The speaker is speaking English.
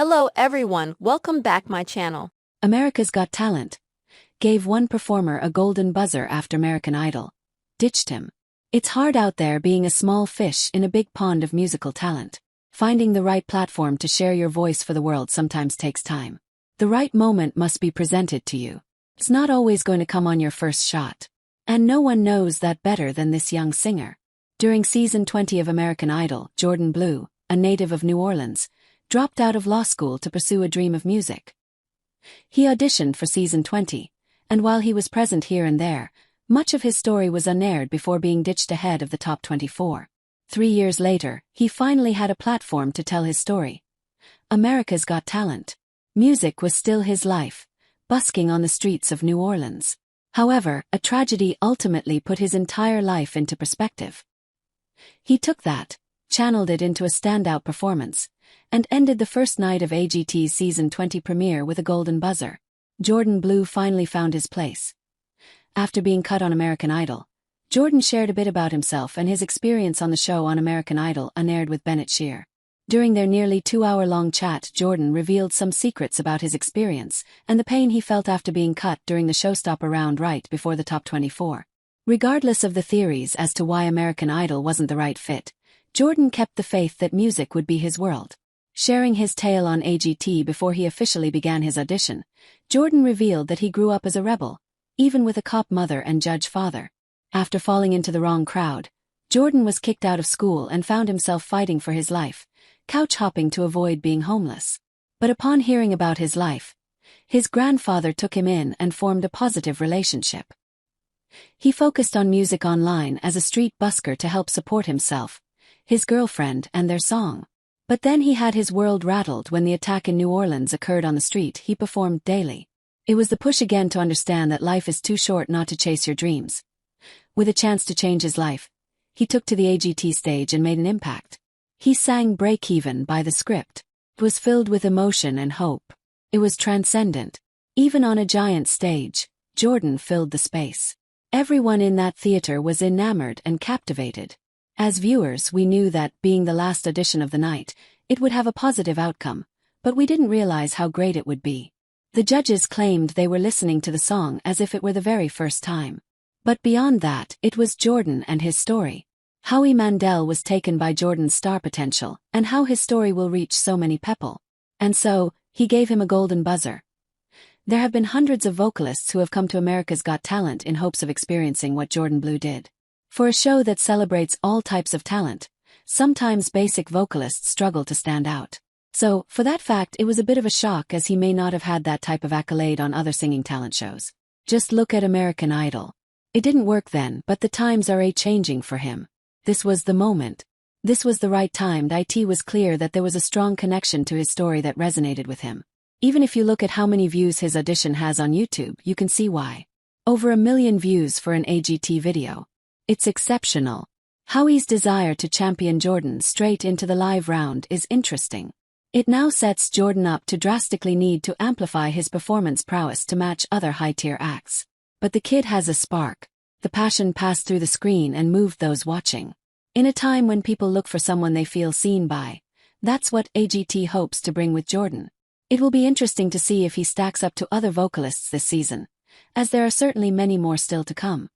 Hello everyone, welcome back my channel. America's Got Talent gave one performer a golden buzzer after American Idol ditched him. It's hard out there being a small fish in a big pond of musical talent. Finding the right platform to share your voice for the world sometimes takes time. The right moment must be presented to you. It's not always going to come on your first shot. And no one knows that better than this young singer. During season 20 of American Idol, Jordan Blue, a native of New Orleans, dropped out of law school to pursue a dream of music. He auditioned for season 20, and while he was present here and there, much of his story was unaired before being ditched ahead of the top 24. 3 years later, he finally had a platform to tell his story. America's Got Talent. Music was still his life, busking on the streets of New Orleans. However, a tragedy ultimately put his entire life into perspective. He took that, channeled it into a standout performance, and ended the first night of AGT's season 20 premiere with a golden buzzer. Jordan Blue finally found his place. After being cut on American Idol, Jordan shared a bit about himself and his experience on the show on American Idol unaired with Bennett Shear. During their nearly 2-hour-long chat, Jordan revealed some secrets about his experience and the pain he felt after being cut during the showstopper round right before the top 24. Regardless of the theories as to why American Idol wasn't the right fit, Jordan kept the faith that music would be his world. Sharing his tale on AGT before he officially began his audition, Jordan revealed that he grew up as a rebel, even with a cop mother and judge father. After falling into the wrong crowd, Jordan was kicked out of school and found himself fighting for his life, couch hopping to avoid being homeless. But upon hearing about his life, his grandfather took him in and formed a positive relationship. He focused on music online as a street busker to help support himself, his girlfriend, and their song. But then he had his world rattled when the attack in New Orleans occurred on the street he performed daily. It was the push again to understand that life is too short not to chase your dreams. With a chance to change his life, he took to the AGT stage and made an impact. He sang Break Even by The Script. It was filled with emotion and hope. It was transcendent. Even on a giant stage, Jordan filled the space. Everyone in that theater was enamored and captivated. As viewers, we knew that, being the last audition of the night, it would have a positive outcome, but we didn't realize how great it would be. The judges claimed they were listening to the song as if it were the very first time. But beyond that, it was Jordan and his story. Howie Mandel was taken by Jordan's star potential, and how his story will reach so many people. And so, he gave him a golden buzzer. There have been hundreds of vocalists who have come to America's Got Talent in hopes of experiencing what Jordan Blue did. For a show that celebrates all types of talent, sometimes basic vocalists struggle to stand out. So, for that fact, it was a bit of a shock, as he may not have had that type of accolade on other singing talent shows. Just look at American Idol. It didn't work then, but the times are changing for him. This was the moment. This was the right time. It was clear that there was a strong connection to his story that resonated with him. Even if you look at how many views his audition has on YouTube, you can see why. Over 1 million views for an AGT video. It's exceptional. Howie's desire to champion Jordan straight into the live round is interesting. It now sets Jordan up to drastically need to amplify his performance prowess to match other high-tier acts. But the kid has a spark. The passion passed through the screen and moved those watching. In a time when people look for someone they feel seen by, that's what AGT hopes to bring with Jordan. It will be interesting to see if he stacks up to other vocalists this season, as there are certainly many more still to come.